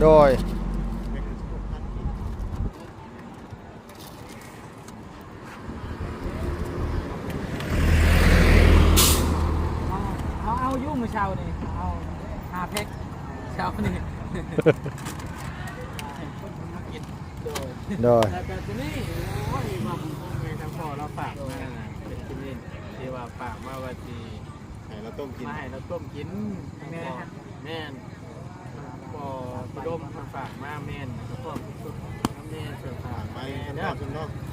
โดยเอายุ่งมาเช้านี่เอา5 แพ็คเช้านี่โดยแต่ทีนี้โอ้ยมาบุญคงไงทั้งพ่อเราฝากมาเป็นกินเล่นที่ว่าฝากมาว่าที่ให้เราต้มกินมาให้เราต้มกินแม่นพ่อพี่ดมฝากมาแม่นแล้วก็แม่เสือฝากมาเนี่ย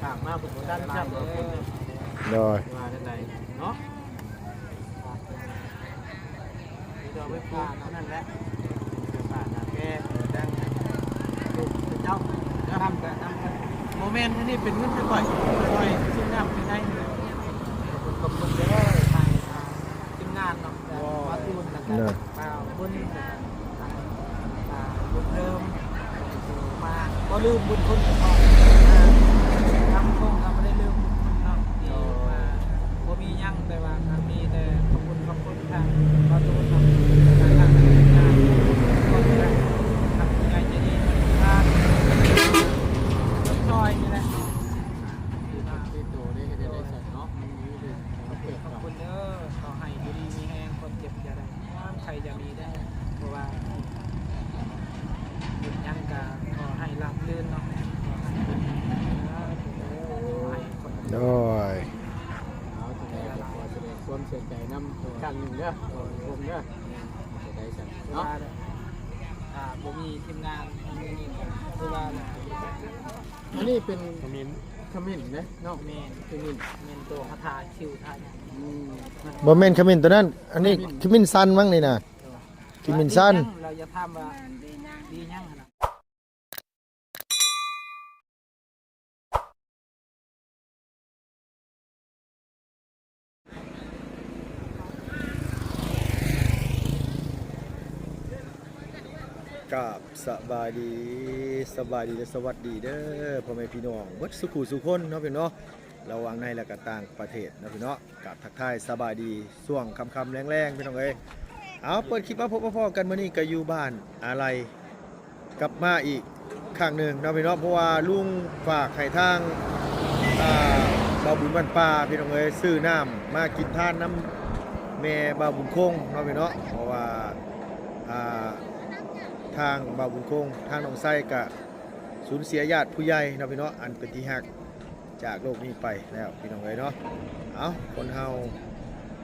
ฝากมาบุญด้านล่างโดยมาด้านใดเนาะเราไม่ฝากเท่านั้นแหละฝากนะแกดังเจ้าทำกันโมเมนต์ที่นี่เป็นเงินไปก่อยชิ้นน้ำชิ้นได้คนกำลังจะได้ทางทีมงานเนาะมาตูนนะครับมาบุญบุญเดิมมาก็ลืมบุญคุณกันก่อนทำคงทำไม่ได้ลืมบุญคุณเนาะที่มาบ่มียั่งแต่ว่ามีแต่ขอบคุณทางมาตูนทำทางทีมงานก็ได้ทำยังไงจะดีทางซอยนี่แหละที่ตัวนี้ก็จะได้ใส่เนาะขอบคุณเด้อขอให้ดีมีแรงคนเจ็บอย่าได้ใครจะมีได้เพราะว่ายังกะขอให้รับลื่นเนาะโดยเอาตัวไหนละขอแสดงความเสียใจน้ำครั้งหนึ่งเด้อผมเด้อจะได้สั่งเนาะบ่มีทีมงานนี่คือว่าอันนี้เป็นขมิ้นนะนอกเมนขมิ้นตัวคาถาคิวทานบ่แม่นขมิ้นตัวนั้นอันนี้ขมิ้นสั้นมั้งนี่นะขมิ้นสั้นเราจะทำว่าดียั่งนะกับสบายดีและสวัสดีเด้อพ่อแม่พี่น้องวัดสุขุสุคนเนาะพี่น้องระหว่างในและก็ต่างประเทศนะพี่น้องกับทักทายสบายดีช่วงค่ำๆแรงๆพี่น้องเอ้ยเอาเปิดคลิปมาพบพ่อกันมื้อนี้ก็อยู่บ้านอะไรกลับมาอีกครั้งหนึ่งนะพี่น้องเพราะว่าลุงฝากให้ทางบ่าวบุญบ้านป่าพี่น้องเอ้ยซื้อน้ำมากินทานน้ำแม่บ่าวบุญคงเนาะพี่น้องเพราะว่าทางบ่าวบุญคงทางน้องไส้กะสูญเสียญาติผู้ใหญ่เนาะพี่น้องอันเป็นที่หักจากโลกนี้ไปแล้วพี่น้องเอ้ยเนาะเอาคนเฮา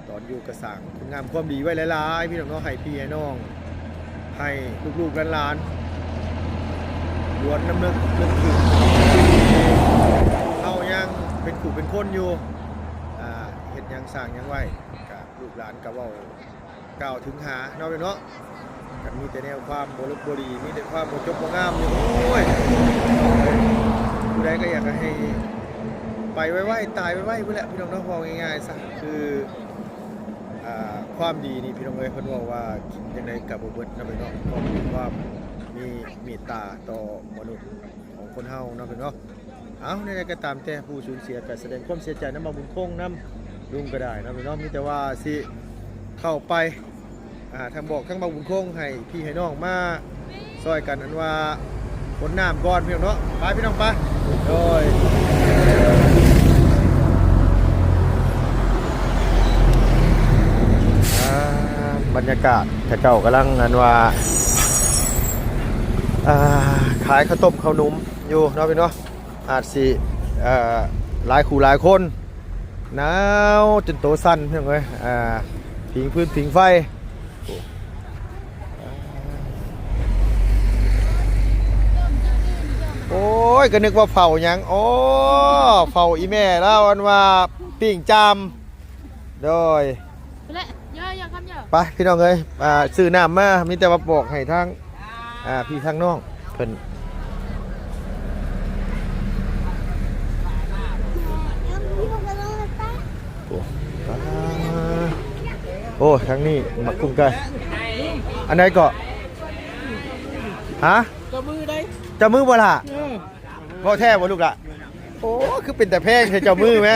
ตอนอยู่กระสังคุณงามความดีไว้หลายๆพี่น้องเนาะให้พี่ให้น้องให้ลูกๆหลานๆล้วนน้ำนึกถึงเฮายังเป็นขู่เป็นคนอยู่เฮ็ดยังสร้างยังไว้กับลูกหลานก็เว้ากล่าวถึงหาเนาะพี่น้องกันมีแต่แนวความบริบรีมีแต่ความจบงามอยู่โอ้ยผู้ใดก็อยากให้ไปไว้ตายไว้เพื่อแหละพี่น้องน้องพอง่ายๆซะคือความดีนี่พี่น้องเอ้ยเพิ่นบอกว่ากินจังได๋กับบ่เบิดนะพี่น้องก็มีความมีเมตตาต่อมนุษย์ของคนเฮาเนาะพี่น้องเอาในใดก็ตามแต่ผู้สูญเสียก็แสดงความเสียใจนำบ่าวบุญคงนำลุงก็ได้นะพี่น้องมีแต่ว่าสิเข้าไปทางบอกทางบ่าวบุญคงให้พี่ให้น้องมาซอยกันอันว่าคนน้ำก่อนพี่น้องเนาะไปพี่น้องไปโดยบรรยากาศแต่เจ้ากำลังอันว่าขายข้าวต้มข้าวนุ่มอยู่เนาะพี่น้องอาจสิหลายคู่หลายคนหนาวจนโตสั้นพี่น้องเอ้ยผิงพื้นผิงไฟโอ้ยก็นึกว่าเฝ้าหยังโอ้เฝ้าอีแม่แล้วอันว่าปิ้งจามโดยไปพี่น้องเอ้ยซื้อน้ำมามีแต่ว่าบอกให้ทางพี่ทางน้องเพิ่นโอ้ทางนี้มาคุ้มกันอันไหนก็ฮะจะมือได้จะมือบ่ล่ะบ่แท้บ่ลูกล่ะโอ้คือเป็นแต่แพงเจ้ามือไหม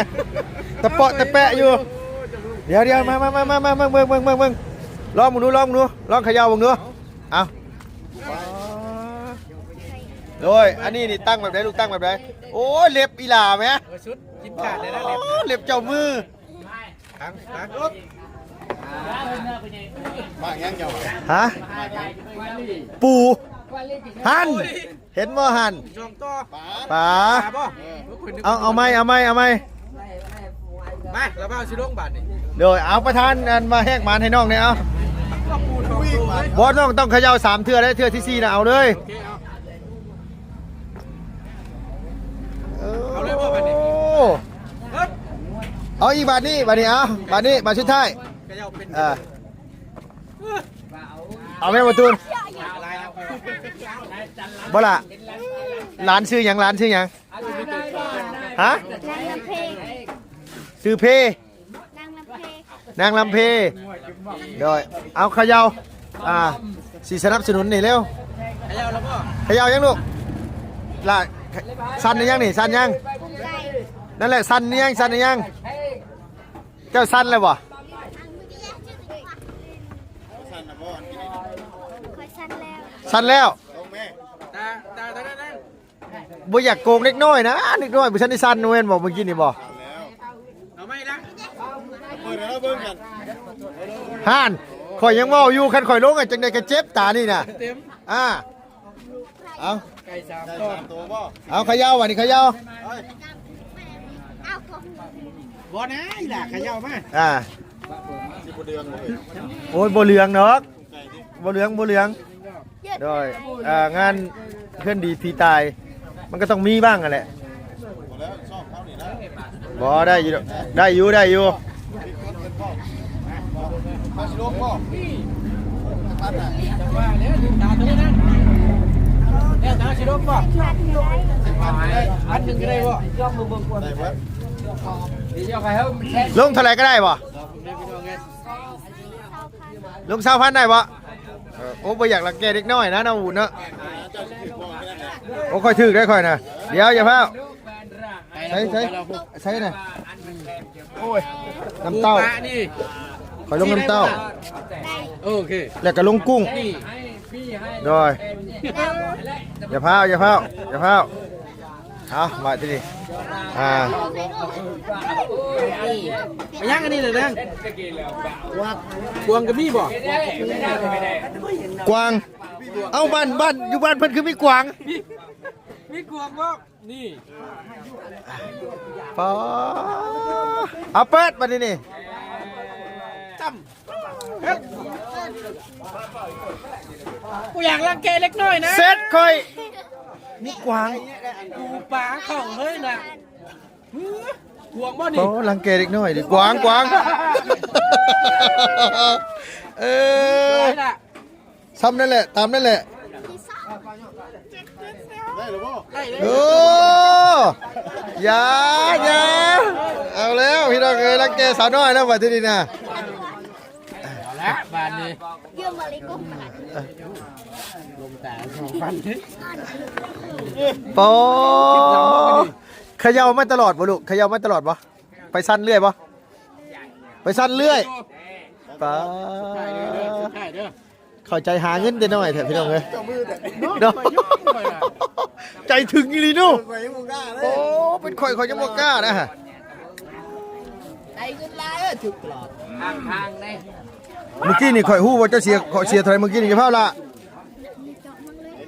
ตะเปาะตะแปะอยู่เดี๋ยวมาเบิ่งลองมึงดูลองเขย่ามึงดูเอา โดยอันนี้นี่ตั้งแบบไหนลูกตั้งแบบไหนโอ้ยเล็บอีหลาไหม ชุดกินขาดเลยนะ เล็บเจ้ามือ ครั้งมาแง่งเจ้า ฮะปูหันเห็นว่าหัน ช่องต่อ ป๋า ป่ะ เอาไหมมาแล้วบ้าชิลงบาทนี่ โดยเอาประธานอันมาแหกหมันให้น้องเนี่ยเอา ก็ปูทองเลย บอสต้องเขย่า3 เทื่อได้เทื่อที่4นะเอาเลย โอเคเอาเลยพ่อบัดนี้ เอาอีกบาทนี้เอาบาทนี้บาทสุดท้าย ก็จะเป็น เอาแม่ประตูน ลายครับ บ่ล่ะร้านชื่อหยังฮะ นางลำเพง ชื่อเพ นางลำเพง นางลำเพโดยเอาเขย่าสิสนับสนุนนี่เร็ว ขยับแล้วพ่อ เขย่ายังลูกล่ะสั่นหรือยังนี่สั่นยัง กุ้งไก่ นั่นแหละสั่นหรือยังเจ้าสั่นเลยบ่ คอยสั้นแล้ว สั่นแล้ว ตานั่น บ่อยากโกงเล็กน้อยนะเล็กน้อยบ่ทันได้สั่นเว้นบอกเมื่อกี้นี่บ่ เอาไม่ละ ห่านข่อยยังเว้าอยู่คันข่อยลงจังได๋ก็เจ็บตานี่น่ะ เต็ม เอา ไก่3 ตัว เอาเขย่าวันนี้เขย่า เอาของ บ่นะอีหล่ะขยับมา โอ้ยบ่เหลืองเนาะบ่เหลือง เยอะ โดยงานเพื่อนดีพีตาย มันก็ต้องมีบ้างอ่ะแหละบ่ได้อยู่ได้อยู่ว่าแล้วตาตัวนี้นั่นเนี่ยตาชิลงป่ะ อันหนึ่งก็ได้ป่ะ ลงเท่าไหร่ก็ได้บ่ลง20,000ได้บ่โอ้บ่อยากรังแกเด็กน้อยนะน้าอูนเนาะโอ้ค่อยถึกได้ค่อยนะเดี๋ยวอย่าพลาดใช้น่ะโอ้ยน้ำเต้า นี่ ค่อยลงน้ำเต้า โอเค แล้วก็ลงกุ้ง นี่ โดยอย่าพลาดเอามาที่นี่ไปย่างอันนี้เลยนะกวางกับมี่บ่ กวาง เอาบ้านอยู่บ้านเพิ่นคือมีกวาง มีกวางบ่นี่ ปอเอาเปิดมาที่นี่ จำกูอยากรังแกเล็กน้อยนะ เซ็ตค่อยมีกวาง กูปลาของเฮ้ยนะกวางบ่ โอ้ นี่ ลังเกเด็กน้อยดิกวางเออ ได้ละ ซ้ำนั่นแหละตามนั่นแหละ ที่สองเจ็ดพิเศษ ได้เลย โอ้อย่าเอาแล้วพี่น้องเอ้ยลังเกสาวน้อยแล้วว่าที่นี่นะ เอาละบานนี้ เยื่อมาเลยกุ้ง ลมแต่2,000นี่ ปอเขย่ามาตลอดบ่ลูกเขย่ามาตลอดบ่ไปสั้นเรื่อยบ่ไปสั้นเรื่อยปา ใช่เด้อ เข้าใจหาเงินได้หน่อยเถอะพี่น้องเอ้ยเนาะใจถึงอีหลีนู่โอ้เป็นข่อยยังบ่กล้านะฮะ ได้ขึ้นลายถูกปลอดทางได้ เมื่อกี้นี่ข่อยฮู้ว่าเจ้าเสียข่อยเสียเท่าไหร่เมื่อกี้นี่จะเท่าละ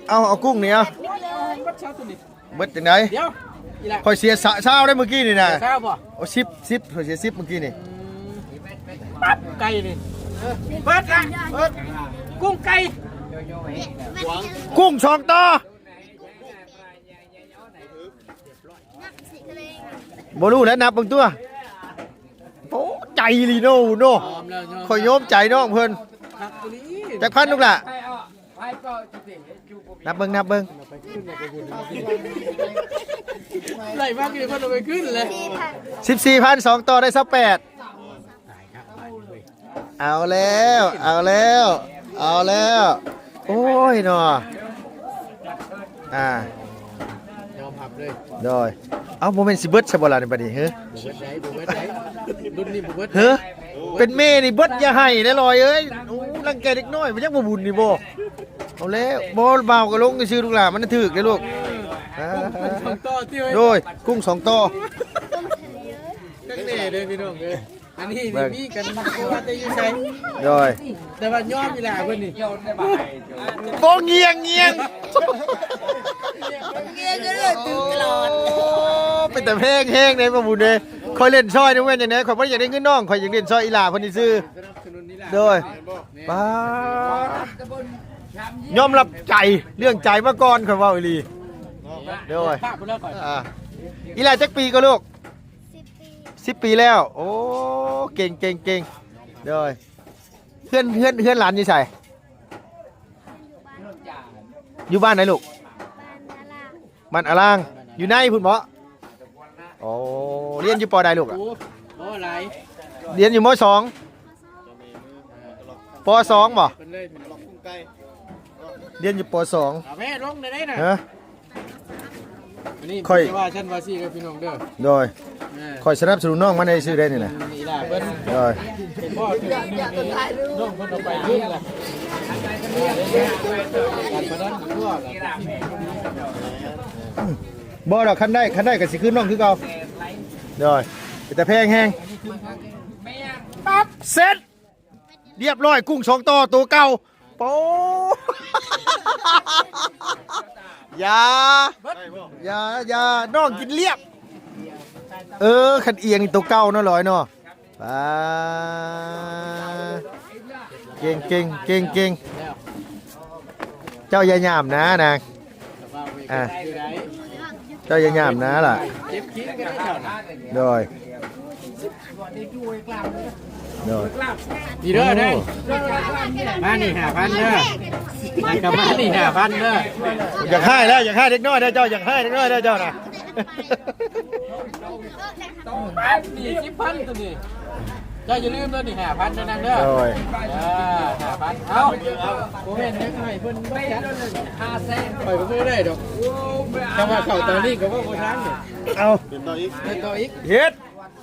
เอากุ้งนี่เอา บัดเช้าตัวนี้ เบิดจังได๋ เดี๋ยวอีละ ข่อยเสียเช้าได้เมื่อกี้นี่นะ เช้าบ่ โอ้10ข่อยเสีย10เมื่อกี้นี่ ปั๊บไก่นี่เบิดละเบิดกุ้งไก่ กุ้งสองต่อ นักสิกระเลง บ่รู้แล้วนับเบิ่งตัวโอ้ใจอีหลีโน่โน่ข่อยโยมใจน้องเพิ่น ครับตัวนี้ จักพันลูกล่ะนับเบิ่ง ไหลมากเลยมันเอาไปขึ้นเลย ที่พัน 14,000 2ต่อได้28เอาแล้วโอ้ยเนาะยอมหับเลย โดยเอาโมเมนต์สิเบิดซะบ่ล่ะนี่บัดนี้เฮ้อ บุเบิดไหนรุ่นนี้บุเบิด เฮ้อเป็นแม่นี่เบิดอย่าให้ได้ลอยเอ้ยโอ้รังแกเด็กน้อยมันยังบ่บุญนี่บ่เอาแล้วบ่เบาก็ลงซื่อลูกหล่ะมันถึกเด้อลูก สองต่อที่ไว้ โดยกุ้ง2ตัว ต้มทะเลเยอะ กังเน่เลยพี่น้องเลยอันนี้นี่มีกันว่าจะอยู่ใช้ โดย แต่ว่าย้อมอีหล่าเพิ่นนี่ บ่เงียง เงี้ยก็เลยตื่นตลอด เป็นแต่เพลงแห้งในบ่บุญเด้คอยเล่นซอยนี่เว้นจังได๋ข่อยบ่อยากได้เงินน้องข่อยอยากเล่นซอยอีหล่าเพิ่นนี่ซื้อ สนับสนุนนี่ล่ะ โดยป้าดยอมรับใจเรื่องใจมาก่อนข่อยเว้าอีหลีโดย ภาพเพิ่นแล้วก่อน อีหล่าจักปีก็ลูก 10 ปี10 ปีแล้ว โอ้เก่งโดยเพื่อนหลานอยู่ไสอยู่บ้านไหนลูก บ้านนาลาบ้านอาล่างอยู่ในพุ่นบ่โอ้เรียนอยู่ปอใดลูกอะ โอ้โหหลาย เรียนอยู่มสองปสองบ่ เพิ่นเลยพี่น้อง เรียนอยู่ปสอง เอาแม่ลงได้น่ะ ฮะ อันนี้ ค่อย ว่าฉันว่าซี่กับพี่น้องเด้อ โดยคอยสนับสนุนน้องมาในชื่อได้นี่นะ นี่ล่ะเพิ่น โดย เป็นพ่อถึงน้องเพิ่นเอาไปยื่นล่ะการประดันทั่วล่ะ บ่ดอกคันได้ก็สิขึ้นน้องคือเก่าโดยแต่แพงแฮงปั๊บเสร็จเรียบร้อยกุ้ง2ตัวตัวเก่าโป๊อย่าน้องกินเรียบคันเอียงนี่ตัวเก่าเนาะลอยเนาะเก่งเจ้าอย่าหยามนะนางเจ้าอย่าหยามนะล่ะ เก็บขี้ก็ได้เจ้าน่ะ โดย ดีเด้อเด้อมานี่5,000เด้อแล้วก็มานี่5,000เด้อ อยากให้แล้วอยากให้เด็กน้อยได้เจ้าอยากให้เด็กน้อยได้เจ้านะ นี่10,000ตัวนี้เจ้าอย่าลืมเด้อนี่5,000เด้อนั่นเด้อ โดย 5,000เอาโมเมนต์ยังไงเพิ่นบ่จัด500,000ปล่อยบ่คือได้ดอกจังว่าเข้าตอนนี้ก็บ่ทันนี่ เอา เป็นต่ออีก เฮ็ด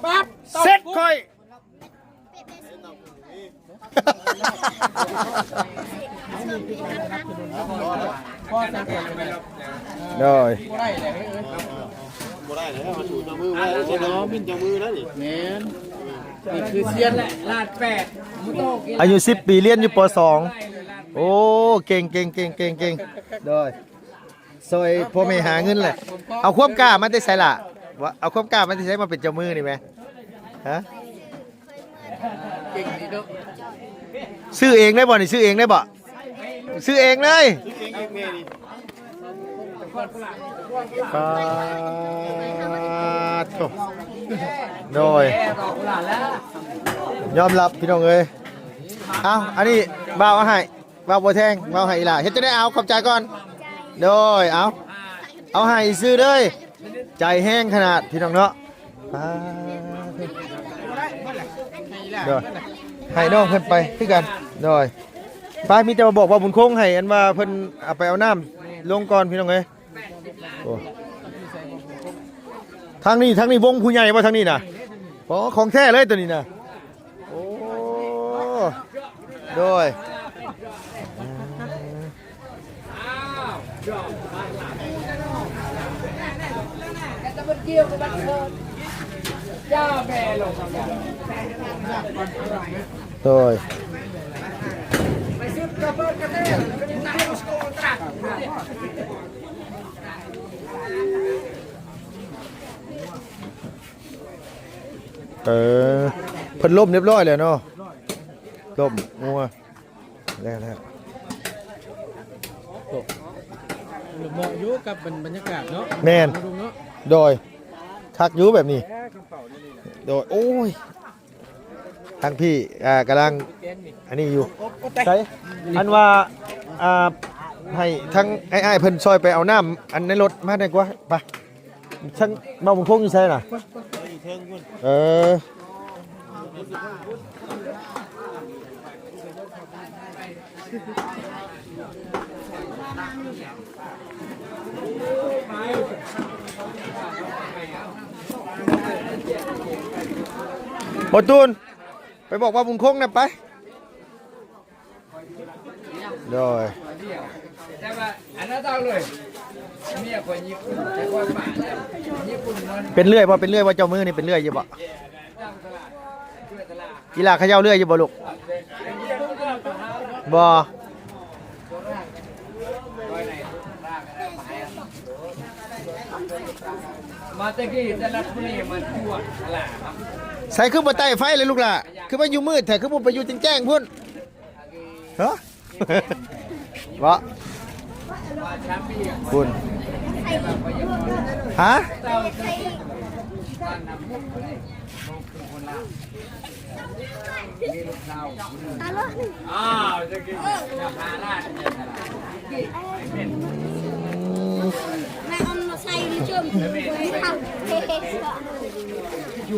ปั๊บ เสร็จค่อย พ่อจะเป็นไป โดย บ่ได้เลย บ่ได้แล้วมาถูเจ้ามือไว้แล้วเนาะมินเจ้ามือแล้วนี่ แม่นนี่คือเซียนแหละลาด8มุโตกิน อายุ10 ปีเรียนอยู่ป .2 โอ้เก่งโดยซอยพ่อแม่หาเงินแหละเอาความกล้ามาได้ใส่ล่ะว่าเอาความกล้ามาได้ใส่มาเป็นเจ้ามือนี่ไหมฮะ เก่งดีเนาะ ซื้อเองได้บ่นี่ซื้อเองได้บ่ซื้อเองเลย เก่งแม่นี่ ปาดโถ่โดยยอมรับพี่น้องเอ้ยเอาอันนี้บ่าวเอาให้บ่าวบ่แทงบ่าวให้อีหล่าเฮ็ดจะได้เอาขอบใจก่อนโดยเอาให้ซื้อเด้ยใจแห้งขนาดพี่น้องเนาะปาดโดยให้น้องเพิ่นไปคือกันโดยไปมีแต่มาบอกว่าบุญคงให้อันว่าเพิ่นเอาไปเอาน้ำลงก่อนพี่น้องเอ้ยโอ้ทางนี้วงผู้ใหญ่บ่ทางนี้น่ะอ๋อของแท้เลยตัวนี้น่ะโอ้โดยโดยเพิ่นล่มเรียบร้อยแล้วเนาะล่มงัวแล้ว เหมาะอยู่กับบรรยากาศเนาะ แม่น ดูเนาะ โดยคักอยู่แบบนี้โดยโอ้ยทางพี่กำลังอันนี้อยู่ใช่อันว่าให้ทั้งไอ้เพิ่นซอยไปเอาน้ำอันในรถมาได้กว่าไปฉันเมาบุญคงอยู่ใช่น่ะบอตูนไปบอกว่าบุญคงนะไป โดย แต่ว่าอันนั้นต้องเลยเมียคนญี่ปุ่นแต่คนป่าเนี่ยญี่ปุ่นมัน เป็นเลื่อยบ่เป็นเลื่อยว่าเจ้ามือนี่เป็นเลื่อยอยู่บ่กีฬาเขย่าเลื่อยอยู่บ่ลูกบ่ มาตะกี้แต่ละคนนี่มันชั่วอะไรครับ ใส่คือบ่ใต้ไฟเลยลูกล่ะคือมันอยู่มืดแต่คือบ่ไปอยู่แจ้งๆพุ่นฮะ บ่ ว่าชาปี คุณฮะ เต้าบ้านน้ำมุกเลยมุกคือคนลาวมีลูกสาวอ้าวตะกี้จะพาลาดเนี่ยตลาดเป็น แม่เอามาใส่ดิจุ่มทำเทสก่อน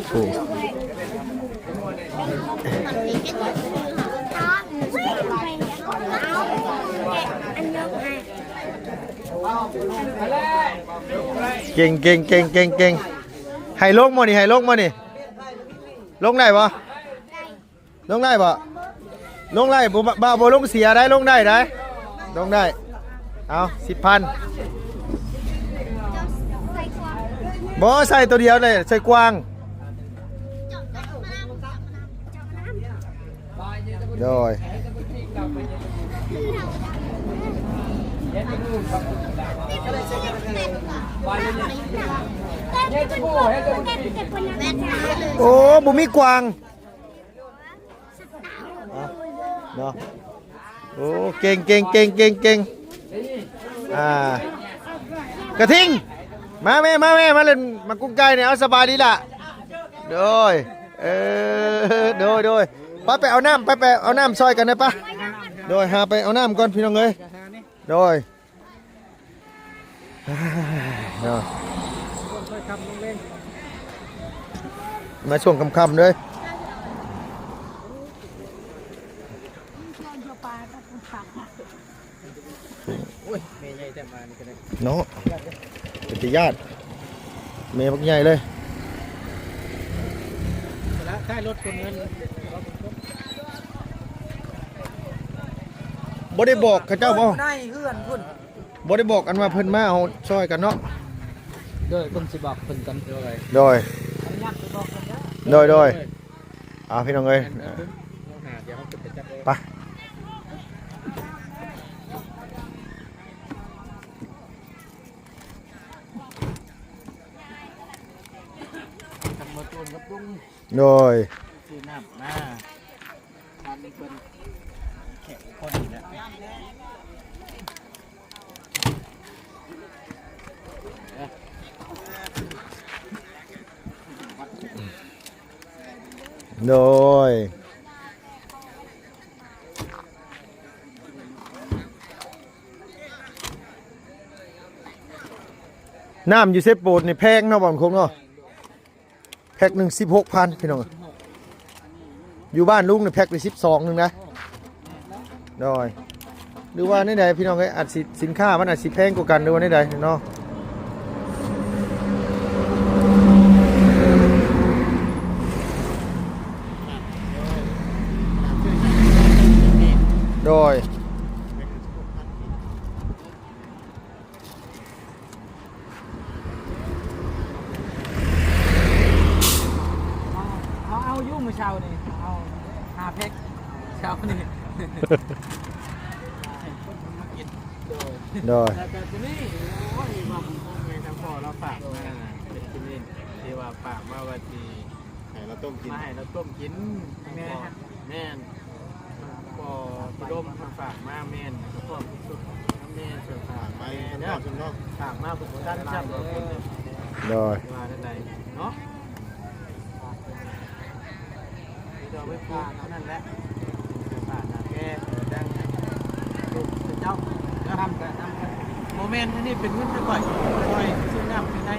โอ้ อันนึงให้ เก่งเก่งเก่งเก่งเก่งให้ลงมานี่ให้ลงมานี่ลงได้ปะลงได้ปะลงได้บ่บ่ลงเสียได้ลงได้ได้ลงได้เอา10,000 ใส่ความ บ่ใส่ตัวเดียวเลยใส่กวางโดย โอ้บุมีกวางเนาะโอ้เก่งเก่งเก่งเก่งเก่งกระทิงมาแม่มาเล่นมากุ้งไก่เนี่ยเอาสบายดีล่ะโดยโดยไปเอาน้ำไปเอาน้ำซอยกันนะปะโดยหาไปเอาน้ำก่อนพี่น้องเอ้ยโดยเนาะมาช่วงค่ำๆเลยเนาะเป็นญาติเมย์บักใหญ่เลย แล้วได้รถคนเงิน บ่ได้บอกเขาเจ้าบ่ ได้เพื่อนคุณ บ่ได้บอกกันว่าเพิ่นมาเอาช่วยกันเนาะ โดยคนสิบอกคนกันโดย โดย ญาติบอกกันนะ โดยพี่น้องเอ้ย เดี๋ยวเขาจะจับ ไป ทำมาตูนกับลุง โดย ซื้อน้ำมาทำเป็นแขกคนนี่แหละ โดยน้ำอยู่เซฟโปดนี่แพงเนาะบ่อนคงเนาะแพ็คหนึ่ง16,000พี่น้องอยู่บ้านลุงเนี่ยแพ็คไป12นึงนะโดยหรือว่าในใดพี่น้องเอ้ยอาจสินค้ามันอาจสิแพงกว่ากันหรือว่าในใดเนาะโดย เอายุ่งมือเช้านี่เอา5 เพกเช้านี่ โดย แต่ตัวนี้โอ้ยมาผมไงทางพ่อเราฝากมาเป็นกินเล่นที่ว่าฝากมาว่าที่ ให้เราต้มกิน มาให้เราต้มกินแม่แม่นพ่อพี่ดมฝากมาแม่นพ่อพี่สุดแม่นเสือฝาก ไป มา ข้างน เนี่ อย กข้างนอก ฝากมาผมท่านจำเราคนเนี่ย โดย มาได้ไหนเนาะเราไปฝากเขานั่นแหละฝากนะแกดังลูกเจ้าแล้วทำกันโมเมนต์นี้เป็นเงินไปก่อยซื้อน้ำไปได้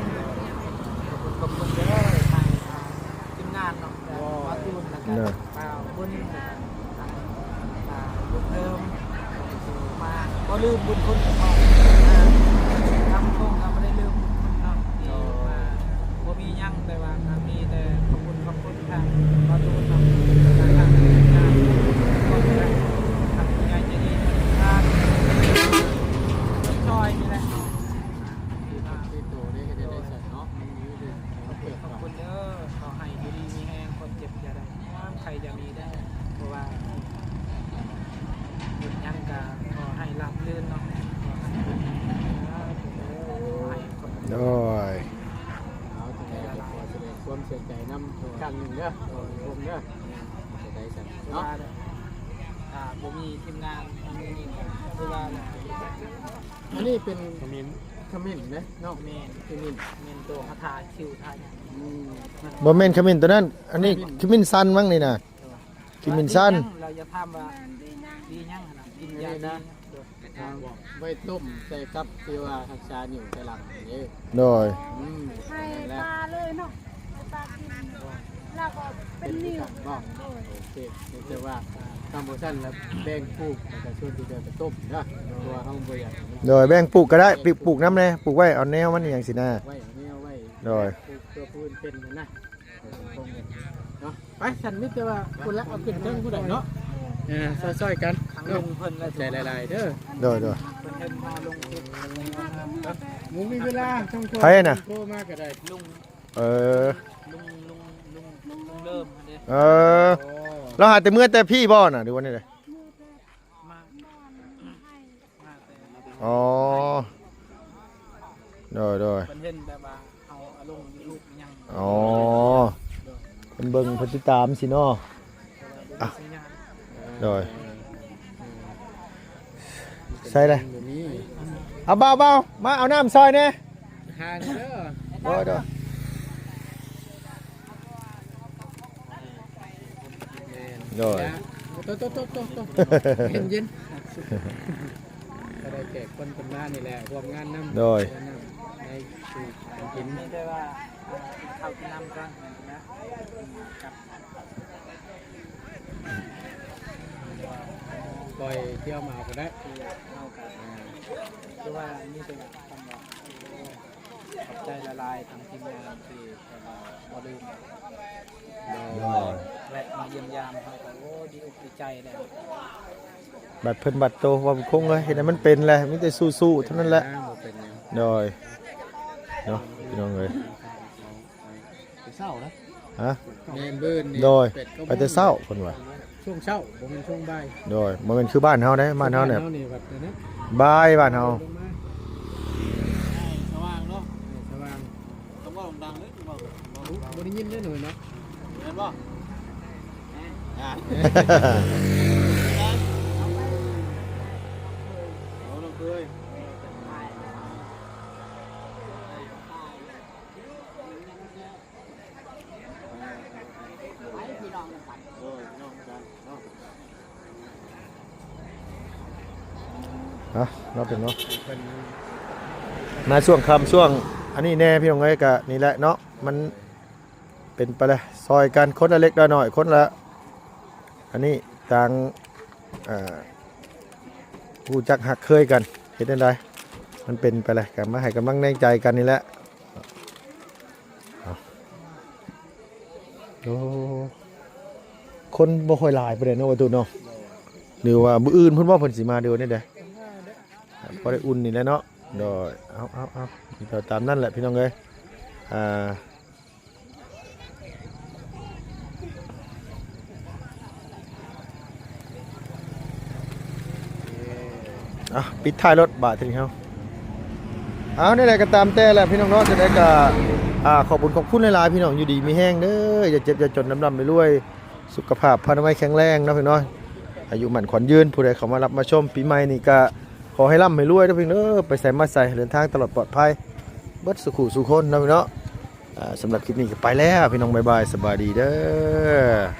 ขอบคุณเด้อทางทีมงานเนาะมาตูนนะครับมาบุญบุญเพิ่มมาก็ลืมบุญคุณของพ่อทำคงทำไม่ได้ลืมบุญคุณเนาะที่มาบ่มียั่งแต่ว่ามีแต่ขอบคุณค่ะมาตูนเนาะทางทีมงานก็ได้ทำยังไงจะดีท จะมีได้เพราะว่าเห็นยังก็ขอให้รับลื่นเนาะให้คน โดย เอาจะได้ละลายแสดงความเสียใจน้ำกันหนึ่งเด้อผมเด้อจะได้สั่นเนาะผมมีทีมงานมีคือว่าอันนี้เป็นขมิ้นนะนอกเมนขมิ้นตัวคาถาคิวไทย บ่แม่นขมิ้นตัวนั้น อันนี้ขมิ้นสั้นมั้งนี่น่ะขมิ้นสั้น เราจะทำว่าดียั่งขนาดกินยานะไว้ต้มใส่กับที่ว่าทักษาอยู่ใส่หลังนี่ โดย ให้ปลาเลยเนาะให้ปลากินแล้วก็เป็นนิ้ว บอกโอเคแต่ว่าทำโปรชั่นแล้วแบ่งปลูกแต่ช่วงที่เดินไปต้มนะตัวห้องบริหาร โดยแบ่งปลูกก็ได้ปลูกน้ำแน่ปลูกไว้เอาแนวมันอย่างสินะ ไว้เนี่ยไว้ โดย ตัวพื้นเป็นนะเนาะไปฉันมิตรว่าคุณละเอาขึ้นเรื่องผู้ใดเนาะซอยๆกันลงเพิ่นละใจหลายๆเด้อ โดย เพิ่นเพิ่นมาลงทุนมึงมีเวลาต้องโทร ใครน่ะ โทรมาก็ได้ลุง เออ เริ่มเด้ เออเราหาแต่เมื่อแต่พี่บ่น่ะดูวันนี้เลย มาแต่ อ๋อโดย เพิ่นเห็นแบบว่าเอาลงรูปยัง อ๋อเป็นเบิ่งเพิ่นติดตามสิเนาะ อ่ะ โดยใส่เลยเอาเบาๆมาเอาน้ำซอยแน่ ทานเด้อ โดยโดย โตเย็นก็ได้แก่คนเป็นบ้านนี่แหละรวมงานน้ำ โดย ในสู่การกินไม่ได้ว่าข้าวกินน้ำกันนะปล่อยเที่ยวมาก็ได้คือว่านี่เป็นคำว่าขอบใจละลายทางทีมงานที่บ่ลืมและมาเยี่ยมยามเขาก็โอ้ดีอกดีใจเลย บัดเพิ่นบัดโตว่าคงเลยเห็นให้มันเป็นแหละมีแต่สู้ๆเท่านั้นแหละโดยเนาะพี่น้องเอ้ย เศร้านะ ฮะ แมนเบิร์น โดยไปแต่เช้าเพิ่นว่า ช่วงเช้าผมเป็นช่วงบ่าย โดยบ่แม่นคือบ้านเฮาเด้บ้านเฮาเนี่ย แบบนี้ บายบ้านเฮา สว่างเนาะสว่าง ต้องว่าดังเลยบอก บริยินได้หน่อยเนาะ เห็นบ่เอาลงเลย ฮะเนาะเป็นเนาะมาช่วงค่ำช่วงอันนี้แน่พี่น้องเอ้ยก็นี่แหละเนาะมันเป็นไปเลยซอยกันคนละเล็กละน้อยคนละอันนี้ต่างผู้จักหักเคยกันเห็นได้ไดมันเป็นไปเลยกันมาให้กำลังแรงใจกันนี่แหละโอ้คนบ่ค่อยหลายประเด็นเนาะว่าตุเนาะหรือว่ามื้ออื่นเพิ่นว่าเพิ่นสิมาเดี๋ยวนี้เด้พอได้อุ่นนี่แหละเนาะโดยเอาเดี๋ยวตามนั่นแหละพี่น้องเอ้ยปิดท้ายรถบาททีนี้เฮาเอาได้ก็ตามแต่แหละพี่น้องเนาะจะได้ก็ขอบคุณหลายๆพี่น้องอยู่ดีมีแห้งเด้ออย่าเจ็บอย่าจนดำๆไปรวยสุขภาพพรรณนามัยแข็งแรงนะพี่น้องอายุหมั่นขวัญยืนผู้ใดเข้ามารับมาชมปีใหม่นี่ก็ขอให้ร่ำให้รวยนะพี่น้องไปใส่มาใส่เดินทางตลอดปลอดภัยเบิดสุขุสุขคนนะพี่น้องสำหรับคลิปนี้ก็ไปแล้วพี่น้องบ๊ายบายสบายดีเด้อ